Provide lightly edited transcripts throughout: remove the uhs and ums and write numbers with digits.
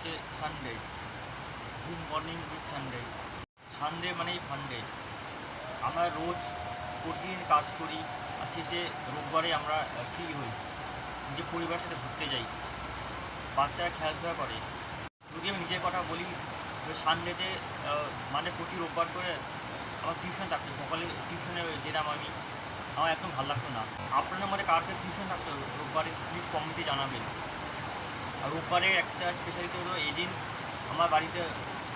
হচ্ছে Sunday. Good morning with Sunday. Sunday মানেই ফান্ডে। আমরা রোজ প্রতিদিন কাজ করি, আর শেষে রোববারে আমরা ফ্রি হই, নিজের পরিবারের সাথে ঘুরতে যাই, বাচ্চারা খেলাধুলা করে। যদি আমি নিজের কথা বলি, সানডেতে মানে প্রতি রোববার করে আমার টিউশন থাকতো, সকালে টিউশনে যেতাম আমি। আমার একদম ভালো লাগতো না। আপনাদের মধ্যে কার কার টিউশন থাকতো রোববারে প্লিজ কমেন্টে জানাবেন। আর রোববারে একটা স্পেশালিটি হলো এদিন আমার বাড়িতে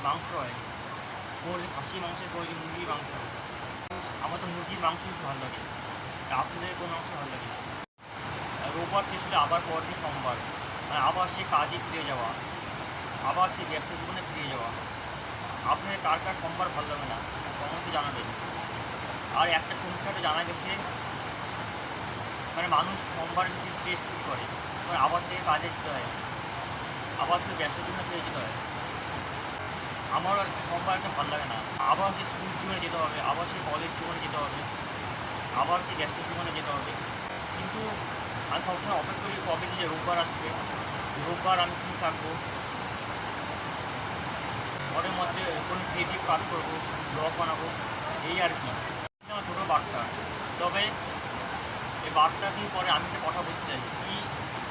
মাংস হয়, কোনোদিন খাসির মাংস, কোনোদিন মুরগির মাংস। আমার তো মুরগির মাংস বেশি ভালো লাগে। আপনাদের কোন মাংস ভালো লাগে? আর রোববার শেষ হলে আবার পরের দিন সোমবার, মানে আবার সে কাজে ফিরে যাওয়া, আবার সে ব্যস্ত জীবনে ফিরে যাওয়া। আপনাদের কার কার সোমবার ভালো লাগে না কমেন্টে জানাবেন। আর একটা সমীক্ষাতে জানা গেছে, মানে মানুষ সোমবার বেশি স্ট্রেস ফিল করে, মানে আবার থেকে কাজে যেতে হয়, আবার থেকে ব্যস্ত জীবনে ফিরে যেতে হয়। আমারও একটা সোমবার একটা ভালো লাগে না। আবার সে স্কুল জীবনে যেতে হবে, আবার সে কলেজ জীবনে যেতে হবে, আবার সে ব্যস্ত জীবনে যেতে হবে। কিন্তু আমি সবসময় অপেক্ষা করি কবে যে রোববার আসবে, রোববার আমি ফ্রি থাকবো, ঘরের মধ্যে কোনো ক্রিয়েটিভ কাজ করবো, ব্লগ বানাবো, এই আর কি। আমার ছোটো বার্তা। তবে এই বার্তা দিয়ে পরে আমি একটা কথা বলতে চাই কি,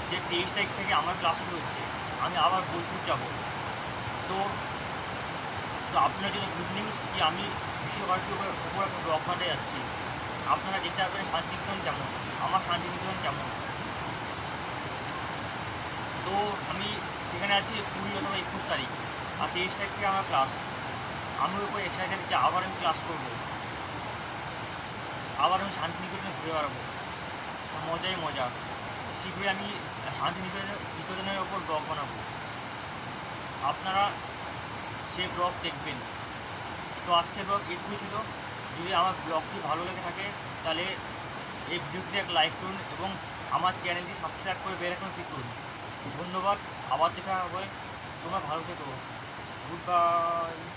যে 23 তারিখ থেকে আমার ক্লাস শুরু হচ্ছে, আমি আবার বোলপুর যাব। তো তো আপনার জন্য গুড নিউজ কি, আমি বিশ্বভারতীর উপর একটা ব্লগ বানাতে যাচ্ছি। আপনারা যেতে পারবেন শান্তিনিকেতন কেমন, আমার শান্তিনিকেতন কেমন। তো আমি সেখানে আছি 20 অথবা 21 তারিখ, আর 23 তারিখ থেকে আমার ক্লাস। আমি উপর এক্সাইটেড যে আবার আমি ক্লাস করবো, আবার আমি শান্তিনিকেতনে ঘুরে বেড়াবো, মজাই মজা। শীঘ্রই আমি শান্তিনিকেতনের ওপর ব্লগ বানাবো, আপনারা সেই ব্লগ দেখবেন। তো আজকের ব্লগ এটুকুই ছিল। যদি আমার ব্লগটি ভালো লেগে থাকে তাহলে এই ভিডিওটিতে এক লাইক করুন এবং আমার চ্যানেলটি সাবস্ক্রাইব করে বেল আইকনে ক্লিক করুন। ধন্যবাদ, আবার দেখা হবে। তোমরা ভালো থেকো। Good bye.